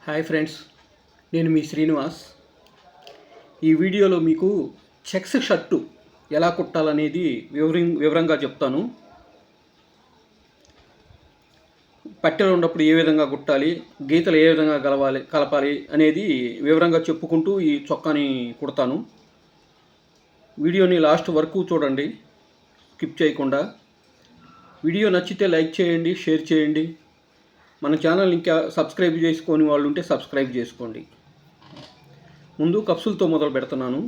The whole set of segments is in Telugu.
హాయ్ ఫ్రెండ్స్, నేను మీ శ్రీనివాస్. ఈ వీడియోలో మీకు చెక్స్ షర్టు ఎలా కుట్టాలనేది వివరంగా చెప్తాను. పట్టెలు ఉన్నప్పుడు ఏ విధంగా కుట్టాలి, గీతలు ఏ విధంగా కలపాలి అనేది వివరంగా చెప్పుకుంటూ ఈ చొక్కాని కుడతాను. వీడియోని లాస్ట్ వరకు చూడండి, స్కిప్ చేయకుండా. వీడియో నచ్చితే లైక్ చేయండి, షేర్ చేయండి. మన ఛానల్ ఇంకా సబ్స్క్రైబ్ చేసుకొని వాళ్ళు ఉంటే సబ్స్క్రైబ్ చేసుకోండి. ముందు కప్సులతో మొదలు పెడుతున్నాను.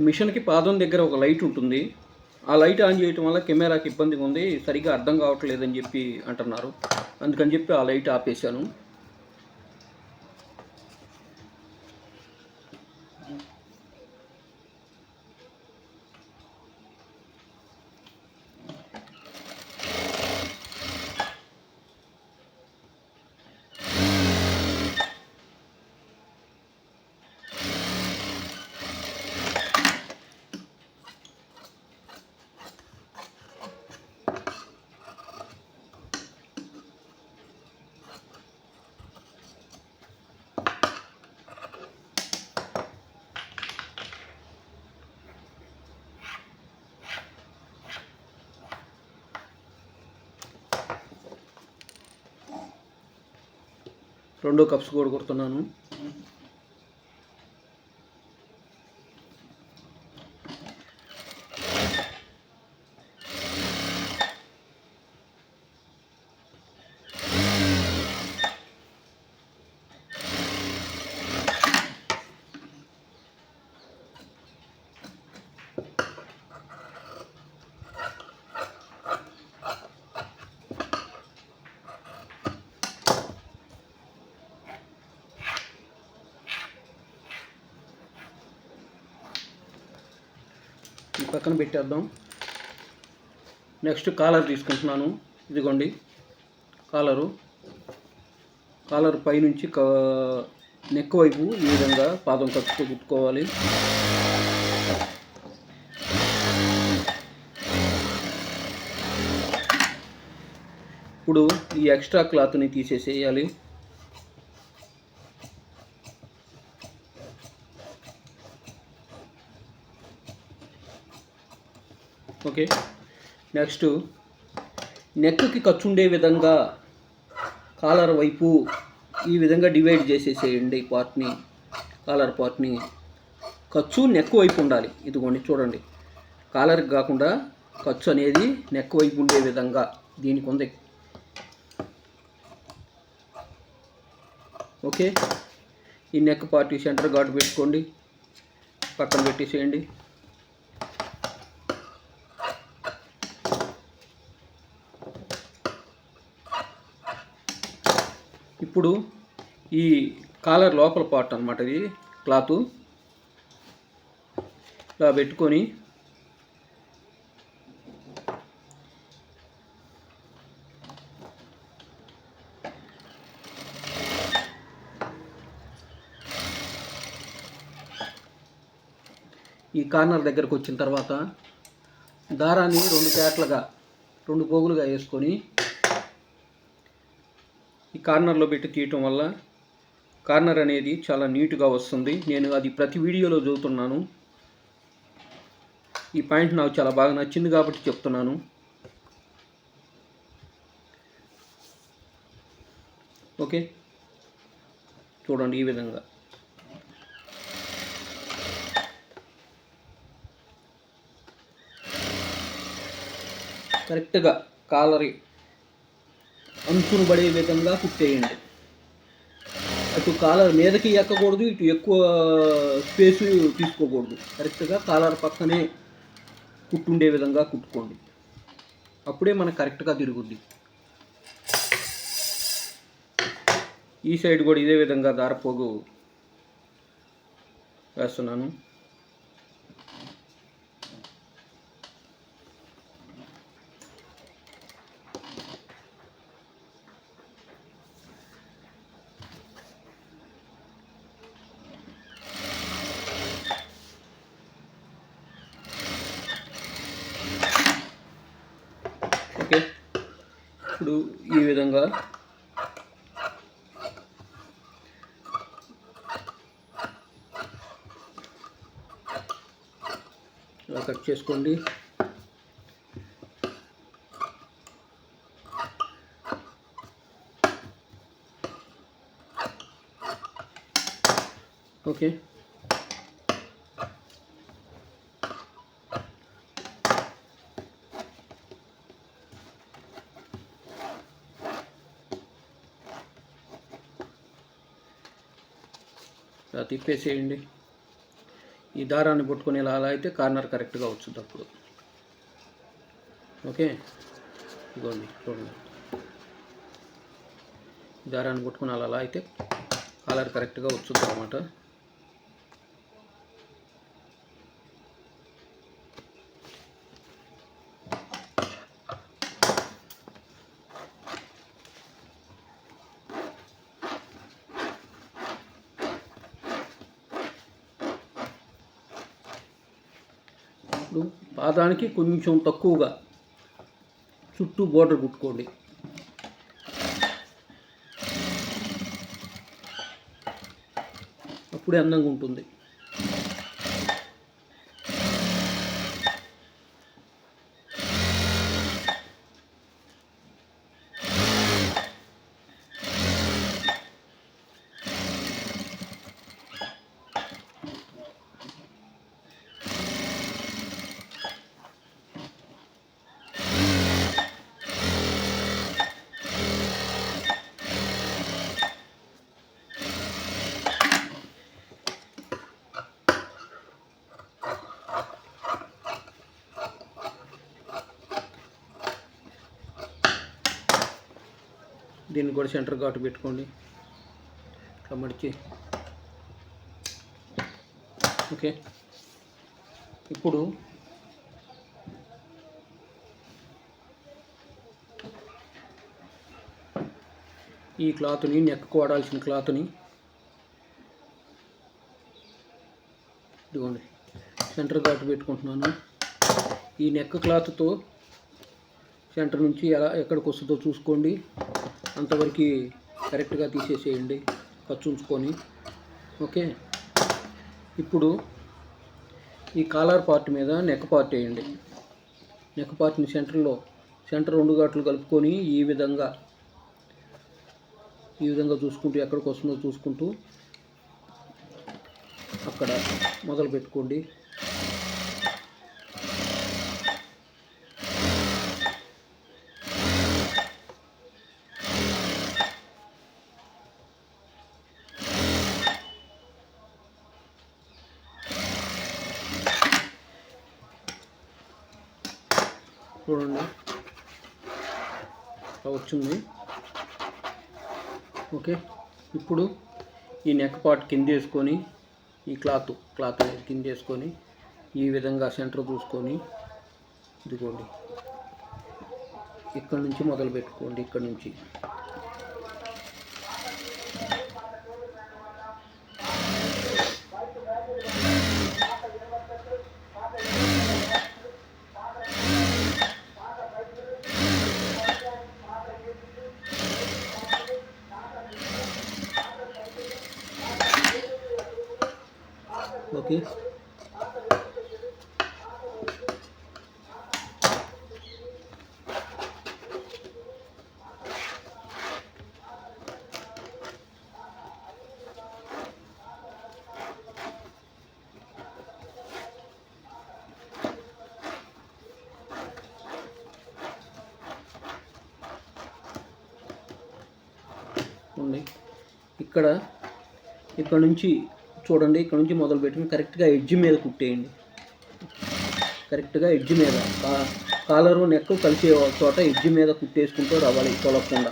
మిషన్కి పాదం దగ్గర ఒక లైట్ ఉంటుంది. ఆ లైట్ ఆన్ చేయటం వల్ల కెమెరాకి ఇబ్బందిగా ఉంది, సరిగ్గా అర్థం కావట్లేదని చెప్పి అంటున్నారు. అందుకని చెప్పి ఆ లైట్ ఆపేశాను. రెండో కప్స్ కూడా కుడుతున్నాను. ఈ పక్కన పెట్టేద్దాం. నెక్స్ట్ కాలర్ తీసుకుంటున్నాను. ఇదిగోండి కాలర్ పైనుంచి నెక్ వైపు ఈ విధంగా పాదం ఖర్చుతో కుట్టుకోవాలి. ఇప్పుడు ఈ ఎక్స్ట్రా క్లాత్ని తీసేసేయాలి. ఓకే, నెక్స్ట్ నెక్కి ఖర్చు ఉండే విధంగా కాలర్ వైపు ఈ విధంగా డివైడ్ చేసేసేయండి. కాలర్ పార్ట్ని ఖర్చు నెక్ వైపు ఉండాలి. ఇదిగోండి చూడండి, కాలర్కి కాకుండా ఖర్చు అనేది నెక్ వైపు ఉండే విధంగా దీనికి ఉంది. ఓకే, ఈ నెక్ పార్ట్ సెంటర్ గార్డ్ పెట్టుకోండి, పక్కన పెట్టేసేయండి. ఇప్పుడు ఈ కాలర్ లోపల పార్ట్ అన్నమాట, ఇది క్లాత్ ఇలా పెట్టుకొని ఈ కార్నర్ దగ్గరకు వచ్చిన తర్వాత దారాన్ని రెండు పోగులుగా వేసుకొని ఈ కార్నర్లో పెట్టి తీయటం వల్ల కార్నర్ అనేది చాలా నీట్గా వస్తుంది. నేను అది ప్రతి వీడియోలో చదువుతున్నాను. ఈ పాయింట్ నాకు చాలా బాగా నచ్చింది కాబట్టి చెప్తున్నాను. ఓకే, చూడండి ఈ విధంగా కరెక్ట్గా కాలర్ అంచును పడే విధంగా కుట్టేయండి. అటు కాలర్ మీదకి ఎక్కకూడదు, ఇటు ఎక్కువ స్పేస్ తీసుకోకూడదు. కరెక్ట్గా కాలర్ పక్కనే కుట్టుండే విధంగా కుట్టుకోండి. అప్పుడే మనకు కరెక్ట్గా తిరుగుద్ది. ఈ సైడ్ కూడా ఇదే విధంగా దారపోగు వేస్తున్నాను. ఓకే, ఇప్పుడు ఈ విధంగా ఇలా కట్ చేసుకోండి. ఓకే, ఇలా తిప్పేసేయండి. ఈ దారాన్ని పట్టుకొని ఇలా అలా అయితే కార్నర్ కరెక్ట్గా వచ్చింది అప్పుడు. ఓకే, ఇదిగోండి చూడండి, దారాన్ని పట్టుకొని అలా అలా అయితే కాలర్ కరెక్ట్గా వచ్చింది అన్నమాట. ఇప్పుడు పాదానికి కొంచెం తక్కువగా చుట్టూ బోర్డర్ కుట్టుకోండి. అప్పుడే అందంగా ఉంటుంది. దీన్ని కూడా సెంటర్ ఘాటు పెట్టుకోండి, ఇట్లా మడిచి. ఓకే, ఇప్పుడు ఈ క్లాత్ని, నెక్కు వాడాల్సిన క్లాత్ని ఇదిగోండి సెంటర్ ఘాటు పెట్టుకుంటున్నాను. ఈ నెక్ క్లాత్తో సెంటర్ నుంచి ఎలా ఎక్కడికి వస్తుందో చూసుకోండి, అంతవరకు కరెక్ట్గా తీసేసేయండి ఖర్చు ఉంచుకొని. ఓకే, ఇప్పుడు ఈ కాలర్ పార్ట్ మీద నెక్ పార్ట్ వేయండి. నెక్ పార్ట్ని సెంటర్ 2 ఘాట్లు కలుపుకొని ఈ విధంగా చూసుకుంటూ ఎక్కడికి వస్తుందో చూసుకుంటూ అక్కడ మొదలు పెట్టుకోండి. చూడండి వచ్చింది. ఓకే, ఇప్పుడు ఈ నెక్ పార్ట్ కింద వేసుకొని ఈ క్లాత్ కింద వేసుకొని ఈ విధంగా సెంటర్ చూసుకొని ఇదిగోండి ఇక్కడ నుంచి మొదలు పెట్టుకోండి. ఇక్కడ నుంచి ఓకే, ఉంది ఇక్కడ నుంచి చూడండి, ఇక్కడ నుంచి మొదలు పెట్టుకుని కరెక్ట్గా ఎడ్జ్ మీద కుట్టేయండి. కరెక్ట్గా ఎడ్జ్ మీద కాలరు నెక్ కలిసే చోట ఎడ్జ్ మీద కుట్టేసుకుంటూ రావాలి తొలగకుండా.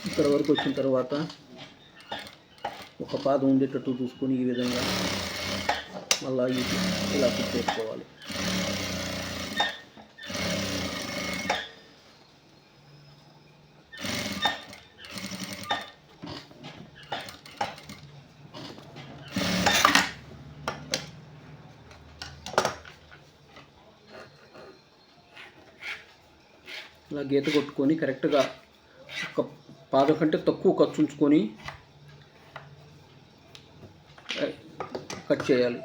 ఇక్కడ వరకు వచ్చిన తర్వాత ఒక పాదం ఉండేటట్టు చూసుకొని ఈ విధంగా మళ్ళీ ఇలా కుట్టేసుకోవాలి. ఇలా గీత కొట్టుకొని కరెక్ట్గా ఒక పాదం కంటే తక్కువ ఖర్చు ఉంచుకొని కట్ చేయాలి.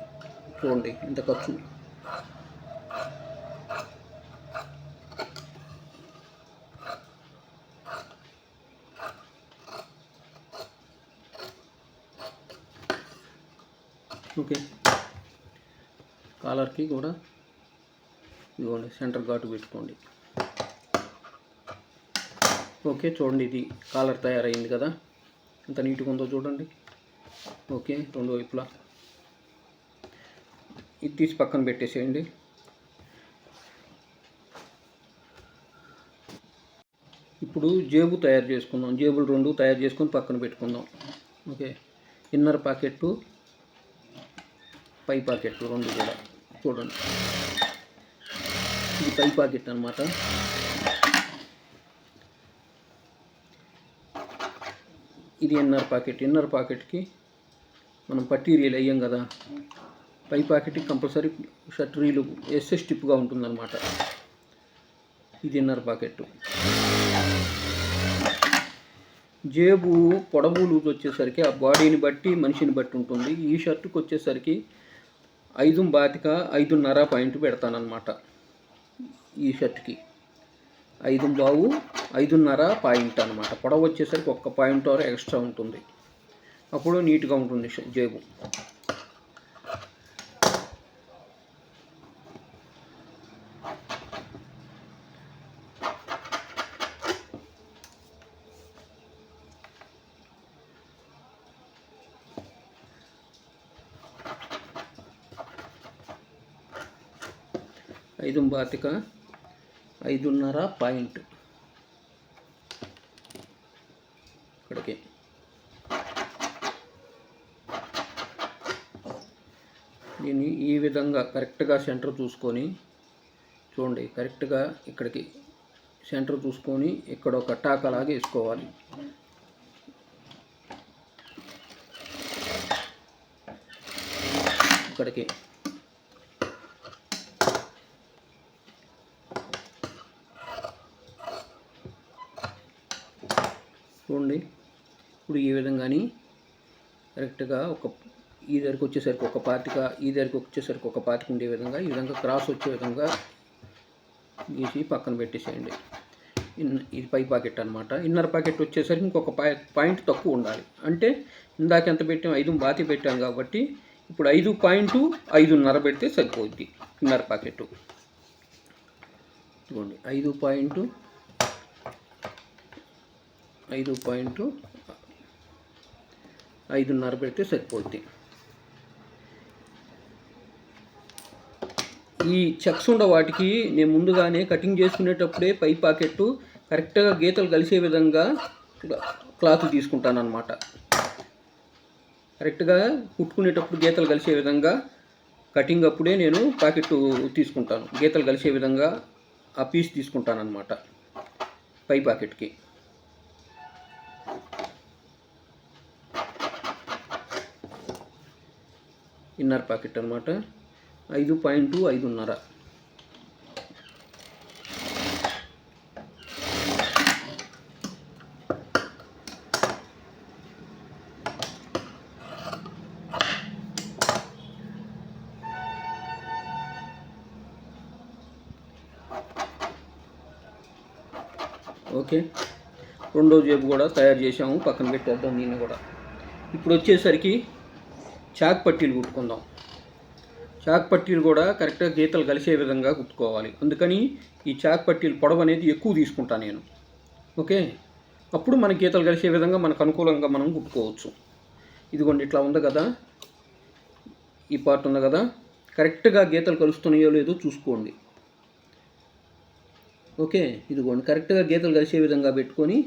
చూడండి ఇంత ఖర్చు. ఓకే, కాలర్కి కూడా ఇదిగోండి సెంటర్ ఘాటు పెట్టుకోండి. ఓకే, చూడండి ఇది కాలర్ తయారైంది కదా, ఎంత నీట్గా ఉందో చూడండి. ఓకే, రెండు వైపులా ఇది తీసి పక్కన పెట్టేసేయండి. ఇప్పుడు జేబు తయారు చేసుకుందాం. జేబులు రెండు తయారు చేసుకొని పక్కన పెట్టుకుందాం. ఓకే, ఇన్నర్ పాకెట్టు పై పాకెట్టు రెండు కూడా చూడండి. ఇది పై పాకెట్ అన్నమాట. ఇది ఇన్నర్ పాకెట్. ఇన్నర్ పాకెట్కి మనం పట్టీ రీల్ వేయం కదా, పై పాకెట్కి కంపల్సరీ షర్ట్ రీలు వేస్తే స్టిప్గా ఉంటుందన్నమాట. ఇది ఇన్నర్ పాకెట్. జేబు పొడవు లూజ్ వచ్చేసరికి ఆ బాడీని బట్టి మనిషిని బట్టి ఉంటుంది. ఈ షర్టుకి వచ్చేసరికి 5.25 పాయింట్ పెడతానమాట. ఈ షర్ట్కి 5.5 పాయింట్ అనమాట. పొడవు వచ్చేసరికి 1 పాయింట్ వరకు ఎక్స్ట్రా ఉంటుంది. అప్పుడు నీట్గా ఉంటుంది జేబు. ఐదు బాతిక 5.5 పాయింట్ ఇక్కడికి. దీన్ని ఈ విధంగా కరెక్ట్గా సెంటర్ చూసుకొని చూడండి, కరెక్ట్గా ఇక్కడికి సెంటర్ చూసుకొని ఇక్కడ ఒక టాకలాగా వేసుకోవాలి. ఇక్కడికి చూడండి. ఇప్పుడు ఈ విధంగాని కరెక్ట్గా ఈ దగ్గరికి వచ్చేసరికి 1 పాతిక, ఈ దగ్గరికి వచ్చేసరికి 1 పాతిక ఉండే విధంగా ఈ విధంగా క్రాస్ వచ్చే విధంగా గీసి పక్కన పెట్టేసేయండి. ఇది పై పాకెట్ అనమాట. ఇన్నర్ పాకెట్ వచ్చేసరికి ఇంకొక పాయింట్ తక్కువ ఉండాలి. అంటే ఇందాక ఎంత పెట్టాం, 5.5 పెట్టాం కాబట్టి ఇప్పుడు 5.5 పెడితే సరిపోద్ది ఇన్నర్ పాకెట్. చూడండి 5.5 పెడితే సరిపోద్ది. ఈ చెక్స్ ఉండే వాటికి నేను ముందుగానే కటింగ్ చేసుకునేటప్పుడే పై పాకెట్టు కరెక్ట్గా గీతలు కలిసే విధంగా క్లాత్ తీసుకుంటాను అన్నమాట. కరెక్ట్గా కుట్టుకునేటప్పుడు గీతలు కలిసే విధంగా కటింగ్ అప్పుడే నేను పాకెట్టు తీసుకుంటాను. గీతలు కలిసే విధంగా ఆ పీస్ తీసుకుంటాను అన్నమాట పై పాకెట్కి. ఇన్నర్ పాకెట్ అనమాట 5.5. ఓకే, రెండో జేబు కూడా తయారు చేసాము, పక్కన పెట్టేద్దాం దీన్ని కూడా. ఇప్పుడు వచ్చేసరికి చాక్ పట్టీలు కుట్టుకుందాం. చాక్ పట్టీలు కూడా కరెక్ట్గా గీతలు కలిసే విధంగా కుట్టుకోవాలి. అందుకని ఈ చాక్ పట్టీలు పొడవు అనేది ఎక్కువ తీసుకుంటాను నేను. ఓకే, అప్పుడు మన గీతలు కలిసే విధంగా మనకు అనుకూలంగా మనం కుట్టుకోవచ్చు. ఇదిగోండి ఇట్లా ఉంది కదా, ఈ పార్ట్ ఉంది కదా, కరెక్ట్గా గీతలు కలుస్తున్నాయో లేదో చూసుకోండి. ఓకే, ఇదిగోండి కరెక్ట్గా గీతలు కలిసే విధంగా పెట్టుకొని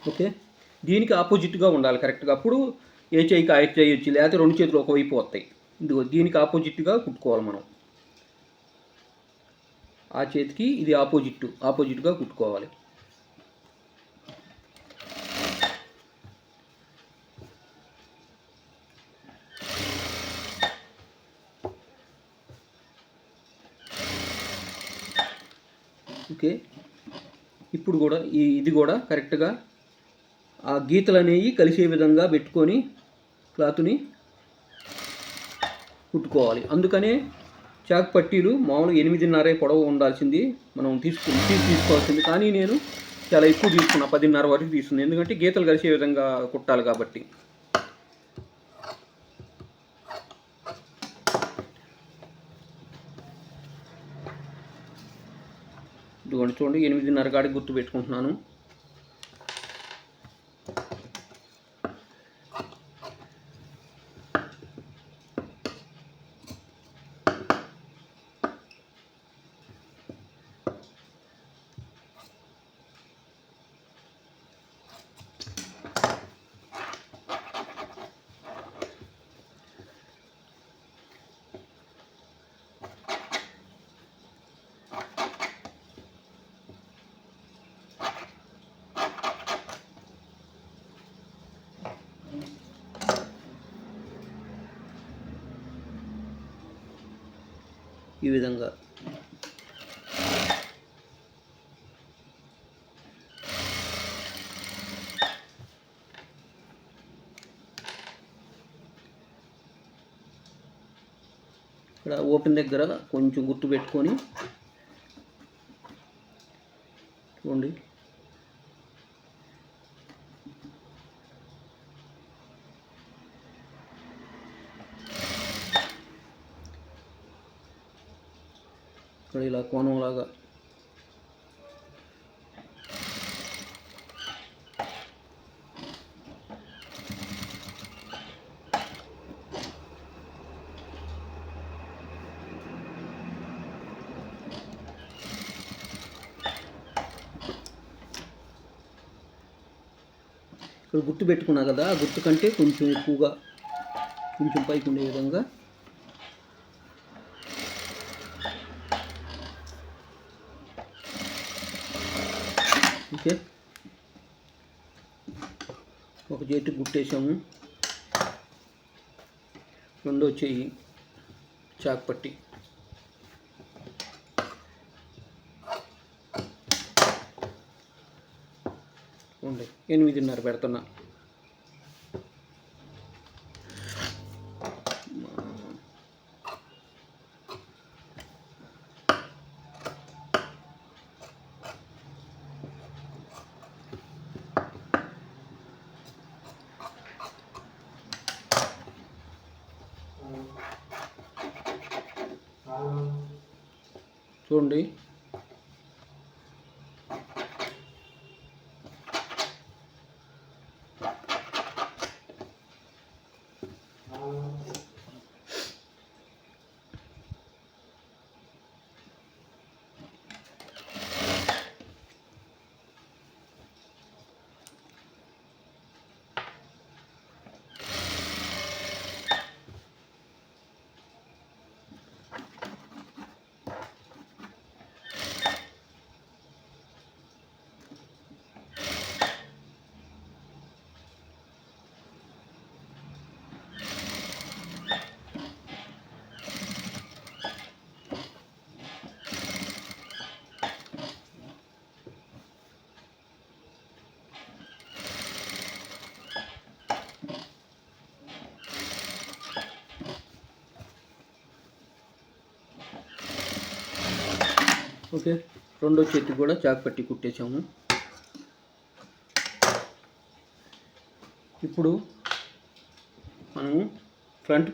ఓకే, దీనికి ఆపోజిట్గా ఉండాలి కరెక్ట్గా. అప్పుడు ఏ చేయికి ఆ చేయి వచ్చి, లేకపోతే రెండు చేతులు ఒకవైపు వస్తాయి. ఇదిగో దీనికి ఆపోజిట్గా కుట్టుకోవాలి మనం. ఆ చేతికి ఇది ఆపోజిట్గా కుట్టుకోవాలి. ఓకే, ఇప్పుడు కూడా ఇది కూడా కరెక్ట్గా ఆ గీతలు అనేవి కలిసే విధంగా పెట్టుకొని క్లాత్ని కుట్టుకోవాలి. అందుకనే చాక్ పట్టీలు మామూలుగా 8.5 పొడవు ఉండాల్సింది మనం తీసుకోవాల్సింది, కానీ నేను చాలా ఎక్కువ తీసుకున్నా, 10.5 వరకు తీసుకున్నాను. ఎందుకంటే గీతలు కలిసే విధంగా కుట్టాలి కాబట్టి. ఇదిగోండి చూడండి, 8.5 కాడికి గుర్తు పెట్టుకుంటున్నాను. ఈ విధంగా ఇక్కడ ఓపెన్ దగ్గర కొంచెం గుర్తు పెట్టుకొని చూడండి. ఇక్కడ ఇలా కోణంలాగా ఇక్కడ గుర్తు పెట్టుకున్నా కదా, ఆ గుర్తు కంటే కొంచెం ఎక్కువగా కొంచెం పైకి ఉండే విధంగా ఓకే. ఒక చేతికి గుట్టేసాము, రెండో చెయ్యి చాక్ పట్టి ఉండే 8.5 పెడుతున్నా. చూడండి, ఓకే, రెండో చేతికి కూడా చాక్ పట్టి కుట్టేసాము. ఇప్పుడు మనం ఫ్రంట్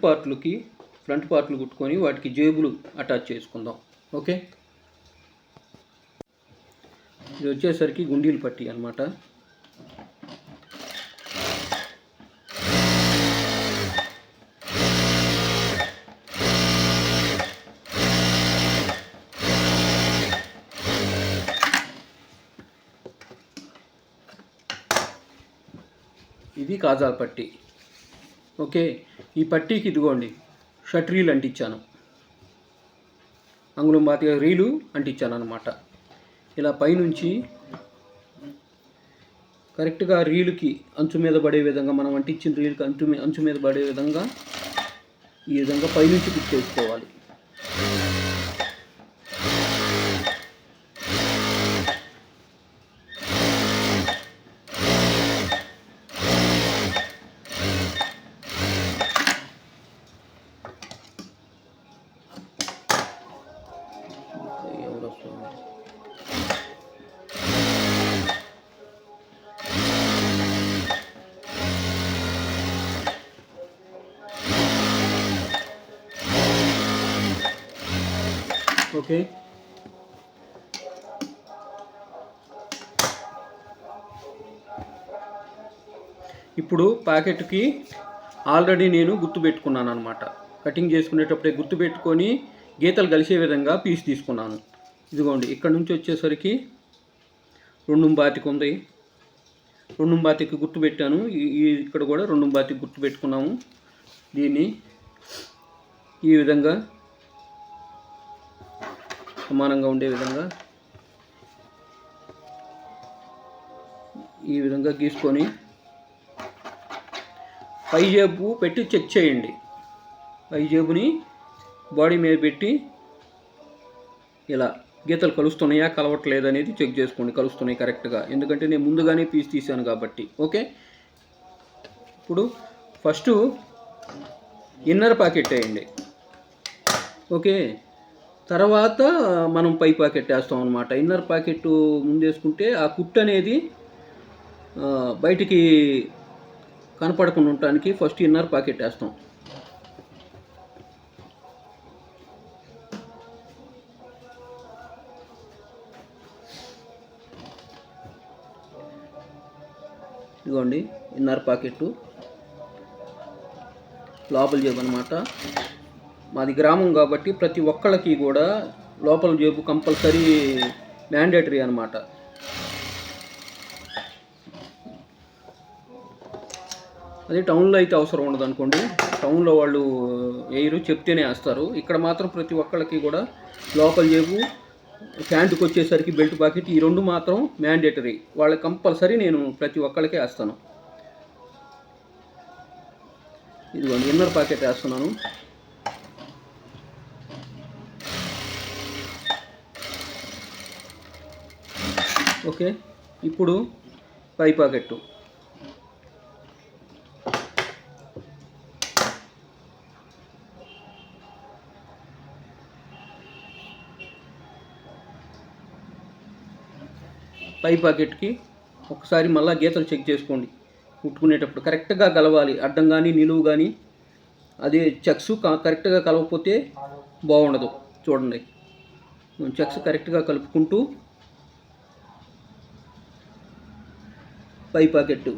పార్ట్లు కుట్టుకొని వాటికి జేబులు అటాచ్ చేసుకుందాం. ఓకే, ఇది వచ్చేసరికి గుండీలు పట్టి అన్నమాట. ఇది కాజాల పట్టి. ఓకే, ఈ పట్టీకి ఇదిగోండి షర్ట్ రీల్ అంటించాను, అంగుళం బాతిగా రీలు అంటించాను అనమాట. ఇలా పైనుంచి కరెక్ట్గా రీలుకి అంచు మీద పడే విధంగా, మనం అంటించిన రీలుకి అంచు మీద పడే విధంగా ఈ విధంగా పైనుంచి కుట్టేసుకోవాలి. ఓకే, ఇప్పుడు ప్యాకెట్కి ఆల్రెడీ నేను గుర్తు పెట్టుకున్నాను అనమాట. కటింగ్ చేసుకునేటప్పుడే గుర్తు పెట్టుకొని గీతలు కలిసే విధంగా పీస్ తీసుకున్నాను. ఇదిగోండి, ఇక్కడ నుంచి వచ్చేసరికి 2 బాతికి ఉంది, 2 బాతికి గుర్తు పెట్టాను. ఇక్కడ కూడా 2 బాతికి గుర్తు పెట్టుకున్నాము. దీన్ని ఈ విధంగా సమానంగా ఉండే విధంగా ఈ విధంగా గీసుకొని పై జేబు పెట్టి చెక్ చేయండి. పై జేబుని బాడీ మీద పెట్టి ఇలా గీతలు కలుస్తున్నాయా కలవట్లేదు అనేది చెక్ చేసుకోండి. కలుస్తున్నాయి కరెక్ట్గా, ఎందుకంటే నేను ముందుగానే పీస్ తీసాను కాబట్టి. ఓకే, ఇప్పుడు ఫస్ట్ ఇన్నర్ పాకెట్ వేయండి. ఓకే, తర్వాత మనం పై పాకెట్ వేస్తాం అనమాట. ఇన్నర్ పాకెట్ ముందేసుకుంటే ఆ కుట్టు అనేది బయటికి కనపడకుండా ఉండటానికి ఫస్ట్ ఇన్నర్ పాకెట్ వేస్తాం. ఇదిగోండి ఇన్నర్ పాకెట్టు, లోపల జేబు అనమాట. మాది గ్రామం కాబట్టి ప్రతి ఒక్కళ్ళకి కూడా లోపల జేబు కంపల్సరీ మ్యాండేటరీ అనమాట. అదే టౌన్లో అయితే అవసరం ఉండదు అనుకోండి. టౌన్లో వాళ్ళు వేయరు, చెప్తేనే వేస్తారు. ఇక్కడ మాత్రం ప్రతి ఒక్కళ్ళకి కూడా లోపల జేబు, ప్యాంటుకి వచ్చేసరికి బెల్ట్ పాకెట్, ఈ 2 మాత్రం మ్యాండేటరీ. వాళ్ళకి కంపల్సరీ నేను ప్రతి ఒక్కళ్ళకే వేస్తాను. ఇదిగోండి ఇన్నర్ పాకెట్ వేస్తున్నాను. ఓకే, ఇప్పుడు పై పాకెట్టు. పై పాకెట్కి ఒకసారి మళ్ళీ గీతలు చెక్ చేసుకోండి. కుట్టుకునేటప్పుడు కరెక్ట్గా కలవాలి, అడ్డం కానీ నిలువు కానీ. అదే చెక్స్ కరెక్ట్గా కలవకపోతే బాగుండదు. చూడండి, చెక్స్ కరెక్ట్గా కలుపుకుంటూ పై పాకెట్టు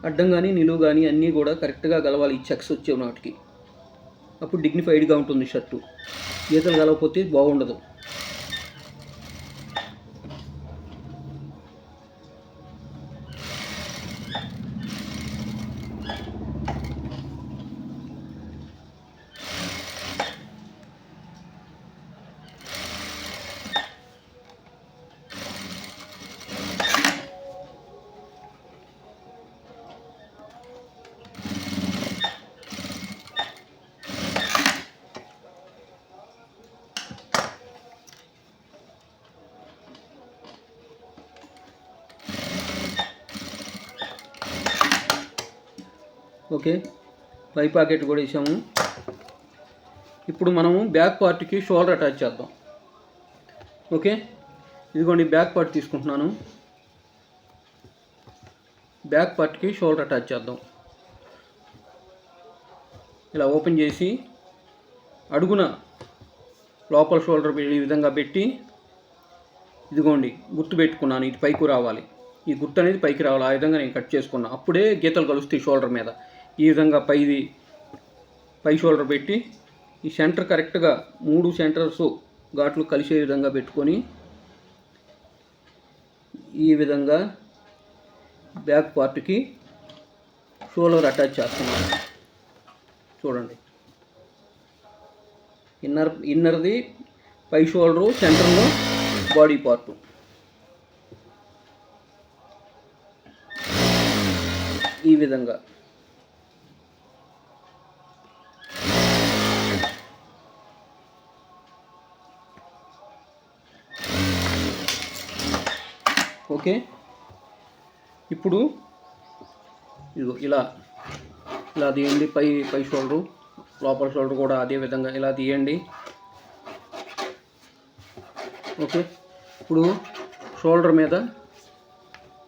అడ్డం కానీ నిలువు కానీ అన్నీ కూడా కరెక్ట్గా కలవాలి. ఈ చెక్స్ వచ్చే నాటికి అప్పుడు డిగ్నిఫైడ్గా ఉంటుంది షర్టు. గీతలు కలవకపోతే బాగుండదు. ఓకే, పై పాకెట్ కూడా వేసాము. ఇప్పుడు మనము బ్యాక్ పార్ట్కి షోల్డర్ అటాచ్ చేద్దాం. ఓకే, ఇదిగోండి బ్యాక్ పార్ట్ తీసుకుంటున్నాను. బ్యాక్ పార్ట్కి షోల్డర్ అటాచ్ చేద్దాం. ఇలా ఓపెన్ చేసి అడుగున లోపల షోల్డర్ ఈ విధంగా పెట్టి, ఇదిగోండి గుర్తు పెట్టుకున్నాను, ఇది పైకి రావాలి, ఈ గుర్తు అనేది పైకి రావాలి. ఆ విధంగా నేను కట్ చేసుకున్నాను. అప్పుడే గీతలు కలుస్తాయి షోల్డర్ మీద. ఈ విధంగా పై షోల్డర్ పెట్టి ఈ సెంటర్ కరెక్ట్గా 3 సెంటర్స్ ఘాట్లు కలిసే విధంగా పెట్టుకొని ఈ విధంగా బ్యాక్ పార్ట్కి షోల్డర్ అటాచ్ చేస్తున్నాను. చూడండి, ఇన్నర్ది పై షోల్డరు, సెంటర్లో బాడీ పార్టు. ఈ విధంగా ఓకే. ఇప్పుడు ఇదిగో ఇలా తీయండి. పై షోల్డరు, లోపల షోల్డర్ కూడా అదే విధంగా ఇలా తీయండి. ఓకే, ఇప్పుడు షోల్డర్ మీద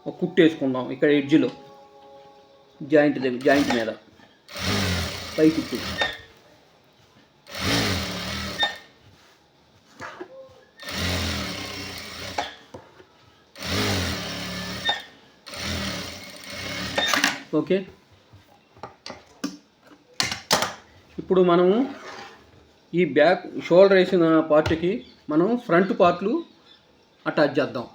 ఒక కుట్టు వేసుకుందాం. ఇక్కడ ఎడ్జ్లో జాయింట్ మీద పై కుట్టు. ఓకే, ఇప్పుడు మనము ఈ బ్యాక్ షోల్డర్ వేసిన పార్ట్కి మనం ఫ్రంట్ పార్ట్లు అటాచ్ చేద్దాం.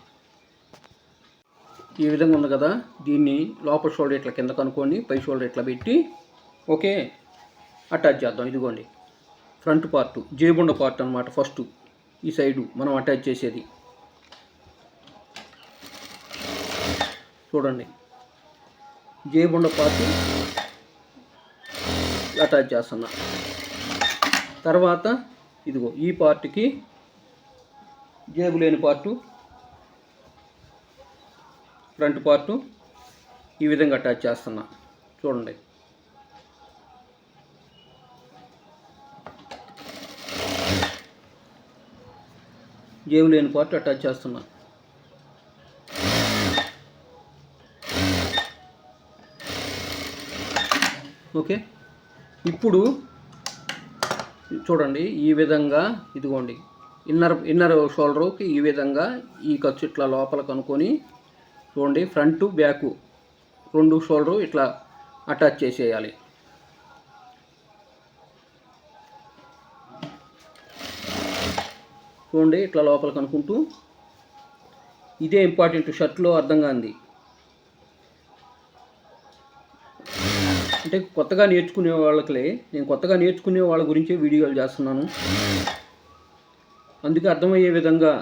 ఈ విధంగా ఉంది కదా, దీన్ని లోపల షోల్డర్ ఇట్లా కింద కనుక్కొని పై షోల్డర్ ఇట్లా పెట్టి ఓకే అటాచ్ చేద్దాం. ఇదిగోండి ఫ్రంట్ పార్ట్, జేబుండ పార్ట్ అనమాట. ఫస్ట్ ఈ సైడు మనం అటాచ్ చేసేది. చూడండి, జేబుండ పార్ట్ అటాచ్ చేస్తున్నా. తర్వాత ఇదిగో ఈ పార్ట్కి జేబు లేని పార్టు, ఫ్రంట్ పార్టు ఈ విధంగా అటాచ్ చేస్తున్నా. చూడండి, జేబు లేని పార్ట్ అటాచ్ చేస్తున్నా. ఓకే, ఇప్పుడు చూడండి ఈ విధంగా ఇదిగోండి ఇన్నర్ షోల్డర్కి ఈ విధంగా ఈ ఖర్చు ఇట్లా లోపల కనుక్కొని చూడండి ఫ్రంట్ బ్యాక్ 2 షోల్డర్ ఇట్లా అటాచ్ చేసేయాలి. చూడండి ఇట్లా లోపల కనుక్కుంటూ. ఇదే ఇంపార్టెంట్, షర్ట్లో అర్థం కాంది. అంటే కొత్తగా నేర్చుకునే నేను కొత్తగా నేర్చుకునే వాళ్ళ గురించే వీడియోలు చేస్తున్నాను. అందుకే అర్థమయ్యే విధంగా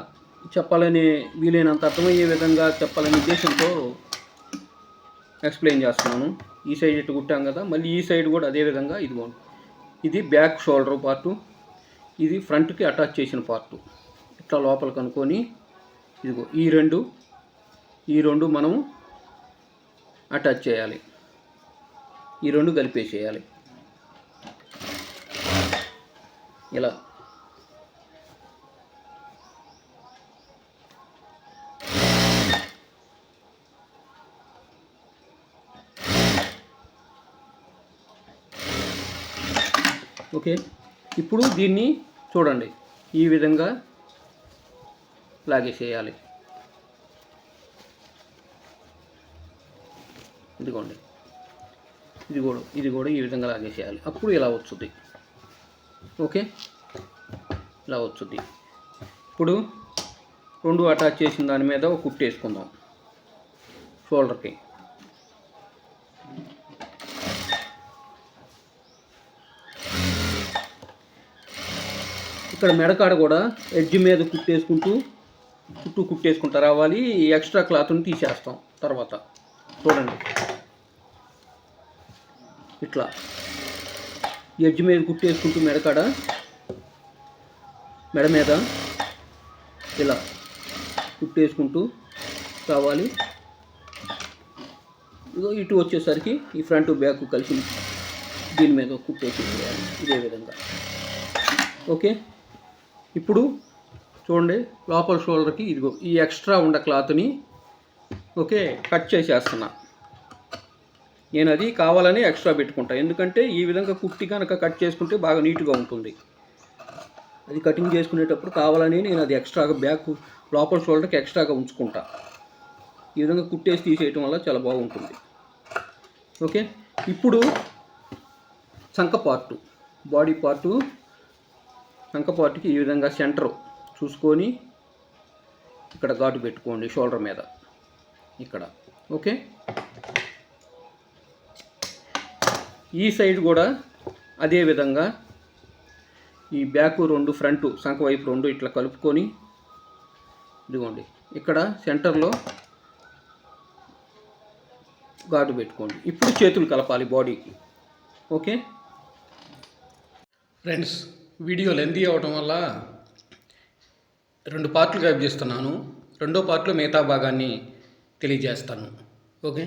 చెప్పాలని, వీలైనంత అర్థమయ్యే విధంగా చెప్పాలనే ఉద్దేశంతో ఎక్స్ప్లెయిన్ చేస్తున్నాను. ఈ సైడ్ ఇటు కుట్టాం కదా, మళ్ళీ ఈ సైడ్ కూడా అదే విధంగా. ఇదిగోండి, ఇది బ్యాక్ షోల్డర్ పార్టు, ఇది ఫ్రంట్కి అటాచ్ చేసిన పార్టు. ఇట్లా లోపల కనుక్కొని ఇదిగో ఈ రెండు మనం అటాచ్ చేయాలి. ఈ 2 కలిపేసేయాలి ఇలా. ఓకే, ఇప్పుడు దీన్ని చూడండి ఈ విధంగా లాగేసేయాలి. ఇదిగోండి, ఇది కూడా ఈ విధంగా లాగేసేయాలి. అప్పుడు ఇలా వస్తుంది. ఓకే, ఇలా వస్తుంది. ఇప్పుడు 2 అటాచ్ చేసిన దాని మీద ఒక కుట్టు వేసుకుందాం షోల్డర్కి. ఇక్కడ మెడకాడ కూడా ఎడ్జ్ మీద కుట్టేసుకుంటూ రావాలి. ఎక్స్ట్రా క్లాత్ని తీసేస్తాం తర్వాత. చూడండి ఇట్లా ఎడ్జ్ మీద కుట్టేసుకుంటూ మెడ మీద ఇలా కుట్టేసుకుంటూ రావాలి. ఇదిగో ఇటు వచ్చేసరికి ఈ ఫ్రంట్ బ్యాక్ కలిసి దీని మీద కుట్టేసి ఇదే విధంగా. ఓకే, ఇప్పుడు చూడండి లోపల షోల్డర్కి ఇదిగో ఈ ఎక్స్ట్రా ఉన్న క్లాత్ని ఓకే కట్ చేసేస్తున్నా. నేను అది కావాలని ఎక్స్ట్రా పెట్టుకుంటా, ఎందుకంటే ఈ విధంగా కుట్టి కనుక కట్ చేసుకుంటే బాగా నీట్గా ఉంటుంది. అది కటింగ్ చేసుకునేటప్పుడు కావాలని నేను అది ఎక్స్ట్రాగా బ్యాక్ లోపల షోల్డర్కి ఎక్స్ట్రాగా ఉంచుకుంటా. ఈ విధంగా కుట్టేసి తీసేయటం వల్ల చాలా బాగుంటుంది. ఓకే, ఇప్పుడు చంక పార్టు, బాడీ పార్టు, చంక పార్ట్కి ఈ విధంగా సెంటర్ చూసుకొని ఇక్కడ ఘాటు పెట్టుకోండి షోల్డర్ మీద ఇక్కడ. ఓకే, ఈ సైడ్ కూడా అదే విధంగా ఈ బ్యాక్ రెండు ఫ్రంట్ సంక వైపు రెండు ఇట్లా కలుపుకొని ఇదిగోండి ఇక్కడ సెంటర్లో ఘాటు పెట్టుకోండి. ఇప్పుడు చేతులు కలపాలి బాడీకి. ఓకే ఫ్రెండ్స్, వీడియో లెంతీ అవడం వల్ల 2 పార్ట్లుగా విభజిస్తున్నాను. రెండో పార్ట్లో మిగతా భాగాన్ని తెలియజేస్తాను. ఓకే.